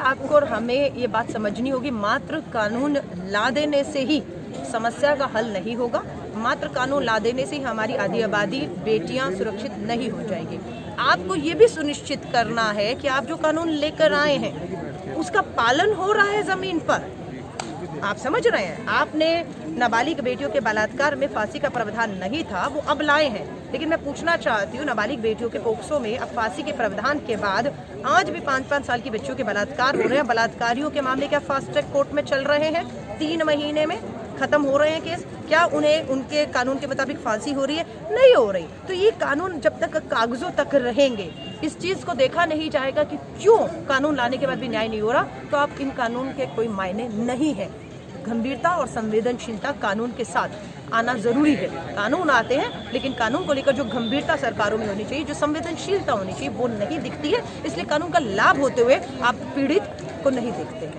आपको और हमें ये बात समझनी होगी, मात्र कानून ला देने से ही समस्या का हल नहीं होगा। मात्र कानून ला देने से ही हमारी आधी आबादी बेटियां सुरक्षित नहीं हो जाएगी। आपको ये भी सुनिश्चित करना है कि आप जो कानून लेकर आए हैं उसका पालन हो रहा है ज़मीन पर। आप समझ रहे हैं, आपने नाबालिग बेटियों के बलात्कार में फांसी का प्रावधान नहीं था, वो अब लाए हैं। लेकिन मैं पूछना चाहती हूँ, नाबालिग बेटियों के पोक्सो में अब फांसी के प्रावधान के बाद आज भी 5-5 साल की बच्चियों के बलात्कार हो रहे हैं। बलात्कारियों के मामले क्या फास्ट ट्रैक कोर्ट में चल रहे हैं? 3 महीने में खत्म हो रहे हैं केस। क्या उन्हें उनके कानून के मुताबिक फांसी हो रही है? नहीं हो रही। तो ये कानून जब तक कागजों तक रहेंगे, इस चीज़ को देखा नहीं जाएगा कि क्यों कानून लाने के बाद भी न्याय नहीं हो रहा, तो आप इन कानून के कोई मायने नहीं है। गंभीरता और संवेदनशीलता कानून के साथ आना जरूरी है। कानून आते हैं, लेकिन कानून को लेकर जो गंभीरता सरकारों में होनी चाहिए, जो संवेदनशीलता होनी चाहिए, वो नहीं दिखती है। इसलिए कानून का लाभ होते हुए आप पीड़ित को नहीं देखते।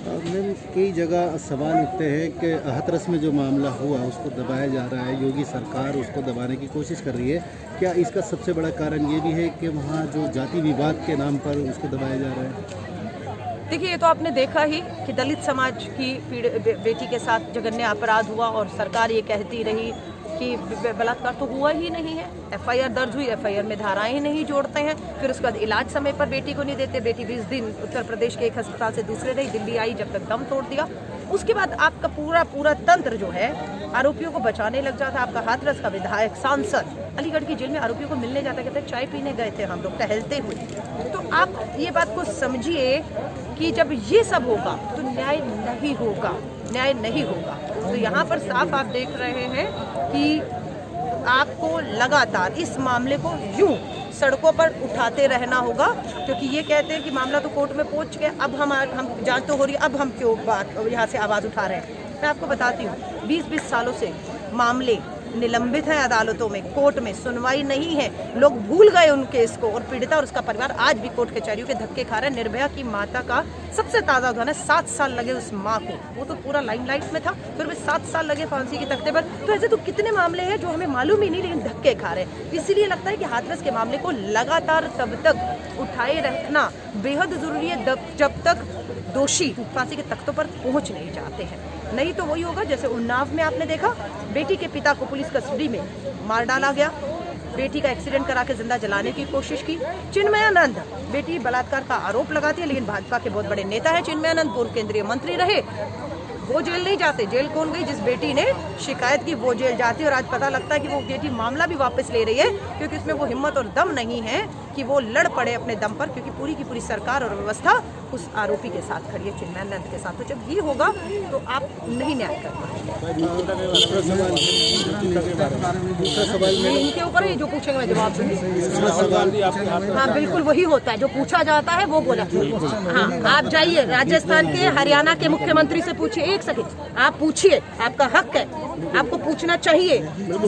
मैम, कई जगह सवाल उठते हैं कि हाथरस में जो मामला हुआ उसको दबाया जा रहा है, योगी सरकार उसको दबाने की कोशिश कर रही है। क्या इसका सबसे बड़ा कारण ये भी है कि वहाँ जो जाति विवाद के नाम पर उसको दबाया जा रहा है? देखिए, ये तो आपने देखा ही कि दलित समाज की बेटी के साथ जघन्य अपराध हुआ और सरकार ये कहती रही कि बलात्कार तो हुआ ही नहीं है। एफआईआर दर्ज हुई, एफआईआर में धाराएं ही नहीं जोड़ते हैं। फिर उसके बाद इलाज समय पर बेटी को नहीं देते। बेटी 20 दिन उत्तर प्रदेश के एक अस्पताल से दूसरे रही, दिल्ली आई, जब तक दम तोड़ दिया। उसके बाद आपका पूरा तंत्र जो है आरोपियों को बचाने लग जाता। आपका हाथरस का विधायक, सांसद अलीगढ़ की जेल में आरोपियों को मिलने जाता, कहते चाय पीने गए थे हम लोग टहलते हुए। तो आप ये बात को समझिए कि जब ये सब होगा तो न्याय नहीं होगा, न्याय नहीं होगा। तो यहाँ पर साफ आप देख रहे हैं कि आपको लगातार इस मामले को यूं सड़कों पर उठाते रहना होगा, क्योंकि ये कहते हैं कि मामला तो कोर्ट में पहुंच गया, अब हम जांच तो हो रही है, अब हम क्यों बात यहाँ से आवाज़ उठा रहे हैं। मैं आपको बताती हूँ, 20-20 सालों से मामले निलंबित हैं अदालतों में, कोर्ट में सुनवाई नहीं है। लोग भूल गए उन केस को और पीड़िता और उसका परिवार आज भी कोर्ट कचहरियों के धक्के खा रहे हैं। निर्भया की माता का सबसे ताज़ा उदाहरण है, 7 साल लगे उस माँ को, वो तो पूरा लाइमलाइट में था, फिर भी 7 साल लगे फांसी के तख्ते पर। तो ऐसे तो कितने मामले हैं जो हमें मालूम ही नहीं, लेकिन धक्के खा रहे हैं। इसीलिए लगता है कि हाथरस के मामले को लगातार तब तक उठाए रखना बेहद जरूरी है जब तक दोषी फांसी के तख्तों पर पहुंच नहीं जाते हैं। नहीं तो वही होगा जैसे उन्नाव में आपने देखा, बेटी के पिता को पुलिस कस्टडी में मार डाला गया, बेटी का एक्सीडेंट करा के जिंदा जलाने की कोशिश की। चिन्मयानंद, बेटी बलात्कार का आरोप लगाती है, लेकिन भाजपा के बहुत बड़े नेता है चिन्मयानंद, पूर्व केंद्रीय मंत्री रहे, वो जेल नहीं जाते। जेल कौन गई? जिस बेटी ने शिकायत की वो जेल जाती है। और आज पता लगता है कि वो बेटी मामला भी वापस ले रही है, क्योंकि उसमें वो हिम्मत और दम नहीं है कि वो लड़ पड़े अपने दम पर, क्योंकि पूरी की पूरी सरकार और व्यवस्था उस आरोपी के साथ खड़ी है, चिन्मयानंद के साथ। तो जब ये होगा तो आप नहीं न्याय कर पाएंगे। इनके ऊपर ही जो पूछेंगे मैं जवाब दूंगी। हाँ, बिल्कुल वही होता है, जो पूछा जाता है वो बोला। हाँ, आप जाइए राजस्थान के, हरियाणा के मुख्यमंत्री से पूछिए, एक सेकंड आप पूछिए, आपका हक है, आपको पूछना चाहिए।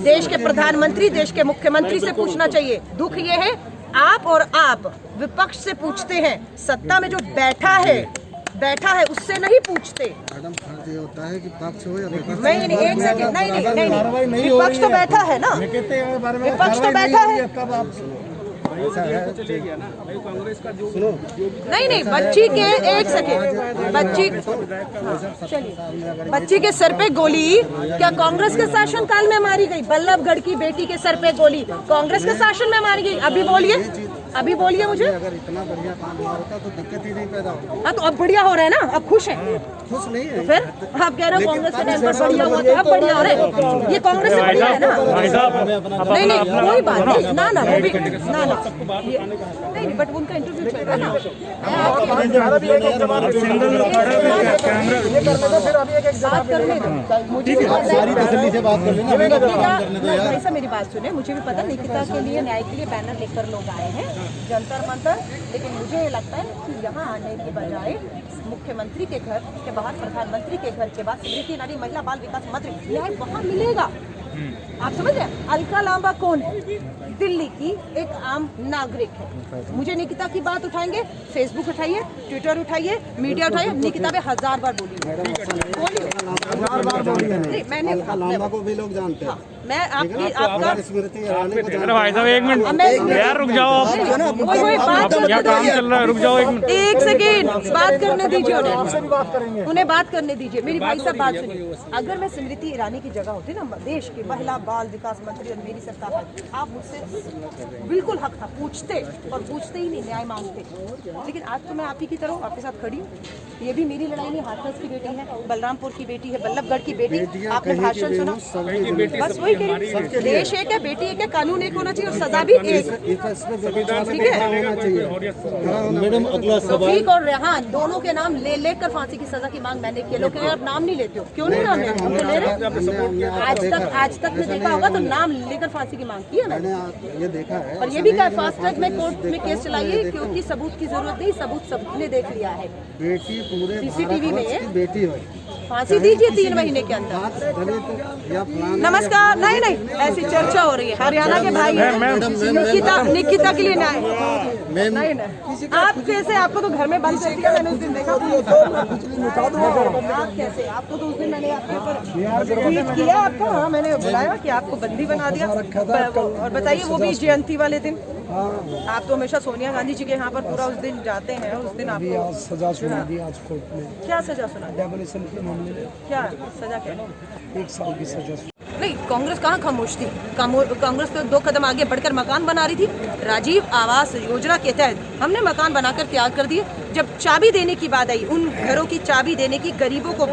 देश के प्रधानमंत्री, देश के मुख्यमंत्री से पूछना चाहिए। दुख ये है आप विपक्ष से पूछते हैं, सत्ता में जो बैठा है उससे नहीं पूछते। मैडम, फर्ज ये होता है कि पक्ष हो या विपक्ष। नहीं, एक सेकंड, नहीं, विपक्ष तो बैठा है ना, विपक्ष तो बैठा है। नहीं, बच्ची के, एक सेकेंड, बच्ची के सर पे गोली क्या कांग्रेस के शासनकाल में मारी गई? बल्लभगढ़ की बेटी के सर पे गोली कांग्रेस के शासन में मारी गई। अभी बोलिए मुझे। अगर इतना बढ़िया काम हुआ होता तो दिक्कत ही नहीं पैदा होती। हाँ, तो अब बढ़िया हो रहा है ना, अब खुश हैं। खुश नहीं है, फिर आप कह रहे हो कांग्रेस के टाइम पर बढ़िया हुआ, तो अब बढ़िया हो रहा है। ये कांग्रेस से बढ़िया है ना? नहीं, कोई बात नहीं, ना वो भी नहीं, बट उनका इंटरव्यू चल रहा है ना। सारी तसल्ली से बात कर लेना। ऐसा मेरी बात सुने, मुझे भी पता निकिता के लिए, न्याय के लिए बैनर लेकर लोग आए हैं जंतर मंतर, लेकिन मुझे ये लगता है कि यहाँ आने के बजाय मुख्यमंत्री के घर के बाहर, प्रधानमंत्री के घर के बाद स्मृति ईरानी महिला बाल विकास मंत्री, न्याय वहाँ मिलेगा। आप समझ रहे हैं? अलका लांबा कौन है? दिल्ली की एक आम नागरिक है। मुझे निकिता की बात उठाएंगे, फेसबुक उठाइए, ट्विटर उठाइए, मीडिया उठाइए, निकिता पे 1000 बार बोली। मैंने को भी लोग जानते हैं। मैं आपकी आपका स्मृति ईरानी को अरे भाई साहब एक मिनट यार रुक जाओ आप, कोई बात यहाँ काम चल रहा है, रुक जाओ एक मिनट। एक सेकेंड बात करने दीजिए उन्हें बात करने दीजिए। मेरी भाई साहब बात सुनिए। अगर मैं स्मृति ईरानी की जगह होती ना, देश की महिला बाल विकास मंत्री और मेरी सरकार है, आप मुझसे बिल्कुल हक था, पूछते और पूछते ही नहीं, न्याय मांगते। लेकिन आज तो मैं आप ही की तरह आपके साथ खड़ी हूँ। ये भी मेरी लड़ाई नहीं, हाथरस की बेटी है, बलरामपुर की बेटी है, बल्लभगढ़ की बेटी। आपने भाषण सुना, बस वही कह रही हूँ। देश एक है, बेटी एक है, कानून एक होना चाहिए और सजा भी एक। ठीक है मैडम, अगला सवाल। रफीक और रेहान दोनों के नाम ले लेकर फांसी की सजा की मांग मैंने की। लोग आप नाम नहीं लेते हो, क्यों नहीं नाम लेते? हम तो ले रहे। आज तक में देखा होगा तो नाम लेकर फांसी की मांग की है मैंने ये देखा है और ये भी कहा फास्ट ट्रैक में कोर्ट में केस चलाइए, क्योंकि सबूत की जरूरत नहीं, सबूत सबने देख लिया है। बेटी पूरे CCTV में भारतवर्ष की बेटी है, फांसी दीजिए 3 महीने के अंदर। दलित या फलाना। नमस्कार, नहीं नहीं ऐसी चर्चा हो रही है। हरियाणा के भाई निकिता के लिए न्याय नहीं नहीं। आप कैसे, आपको तो घर में बंद कर दिया, मैंने उस दिन देखा। आप कैसे, आपको तो उस दिन मैंने आपके ऊपर ट्वीट किया आपका, हाँ मैंने बुलाया कि आपको बंदी बना दिया। और बताइए वो भी जयंती वाले दिन। आप तो हमेशा सोनिया गांधी जी के यहाँ पर पूरा उस दिन जाते हैं। उस दिन आपको सजा सुना दी आज कोर्ट में। क्या सजा सुना? डेमोलिशन के मामले में क्या सजा? क्या 1 साल की सजा। नहीं, कांग्रेस कहाँ खामोश थी? कांग्रेस तो 2 कदम आगे बढ़कर मकान बना रही थी। राजीव आवास योजना के तहत हमने मकान बनाकर तैयार कर दिए। जब चाबी देने की बात आई, उन घरों की चाबी देने की, गरीबों को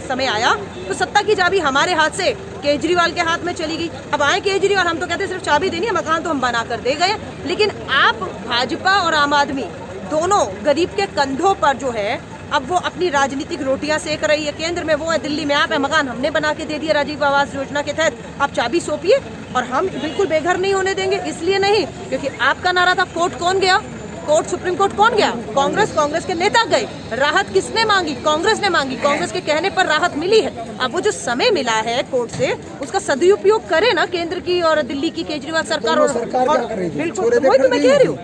समय आया तो सत्ता की चाबी हमारे हाथ से केजरीवाल के हाथ में चली गई। अब आए केजरीवाल, हम तो कहते सिर्फ चाबी देनी है, मकान तो हम बना कर दे गए। लेकिन आप भाजपा और आम आदमी दोनों गरीब के कंधों पर जो है अब वो अपनी राजनीतिक रोटियां सेक रही है। केंद्र में वो है, दिल्ली में आप है, मकान हमने बना के दे दिया राजीव आवास योजना के तहत। आप चाबी सौंपिए और हम बिल्कुल बेघर नहीं होने देंगे। इसलिए नहीं क्योंकि आपका नारा था। कोर्ट कौन गया? कोर्ट, सुप्रीम कोर्ट कौन गया? कांग्रेस के नेता गए। राहत किसने मांगी? कांग्रेस ने मांगी। कांग्रेस के कहने पर राहत मिली है। अब वो जो समय मिला है कोर्ट से, उसका सदुपयोग करे ना केंद्र की और दिल्ली की केजरीवाल सरकार। और बिल्कुल वही तो मैं कह रही हूँ,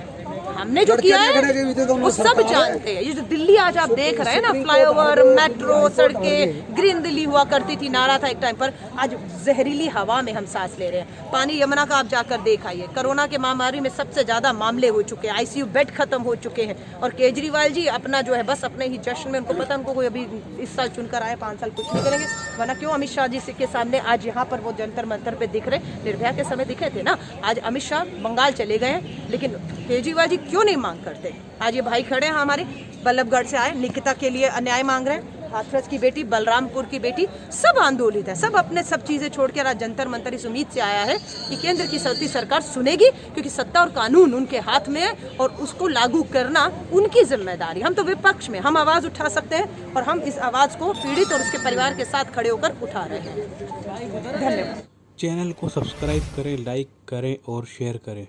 हमने जो किया है वो सब जानते हैं। ये जो दिल्ली आज आप देख रहे हैं ना, फ्लाईओवर, मेट्रो, सड़कें, ग्रीन दिल्ली हुआ करती थी, नारा था एक टाइम पर। आज जहरीली हवा में हम सांस ले रहे हैं। पानी यमुना का आप जाकर देख आइए। कोरोना के महामारी में सबसे ज्यादा मामले हो चुके हैं, ICU बेड खत्म हो चुके हैं। और केजरीवाल जी अपना जो है बस अपने ही जश्न में, उनको पता, उनको कोई अभी इस साल चुनकर आए, 5 साल कुछ नहीं करेंगे। वरना क्यों अमित शाह जी के सामने आज यहाँ पर वो जंतर मंतर पे दिख रहे? निर्भया के समय दिखे थे ना। आज अमित शाह बंगाल चले गए हैं, लेकिन केजरीवाल जी क्यों नहीं मांग करते? आज ये भाई खड़े हैं हमारे, बल्लभगढ़ से आए, निकिता के लिए अन्याय मांग रहे हैं। हाथरस की बेटी, बलरामपुर की बेटी, सब आंदोलित है। सब अपने सब चीजें छोड़कर आज जंतर मंतर इस उम्मीद से आया है कि केंद्र की सत्ता सरकार सुनेगी, क्योंकि सत्ता और कानून उनके हाथ में है और उसको लागू करना उनकी जिम्मेदारी। हम तो विपक्ष में, हम आवाज उठा सकते हैं और हम इस आवाज को पीड़ित और उसके परिवार के साथ खड़े होकर उठा रहे हैं। धन्यवाद। चैनल को सब्सक्राइब करें, लाइक करें और शेयर करें।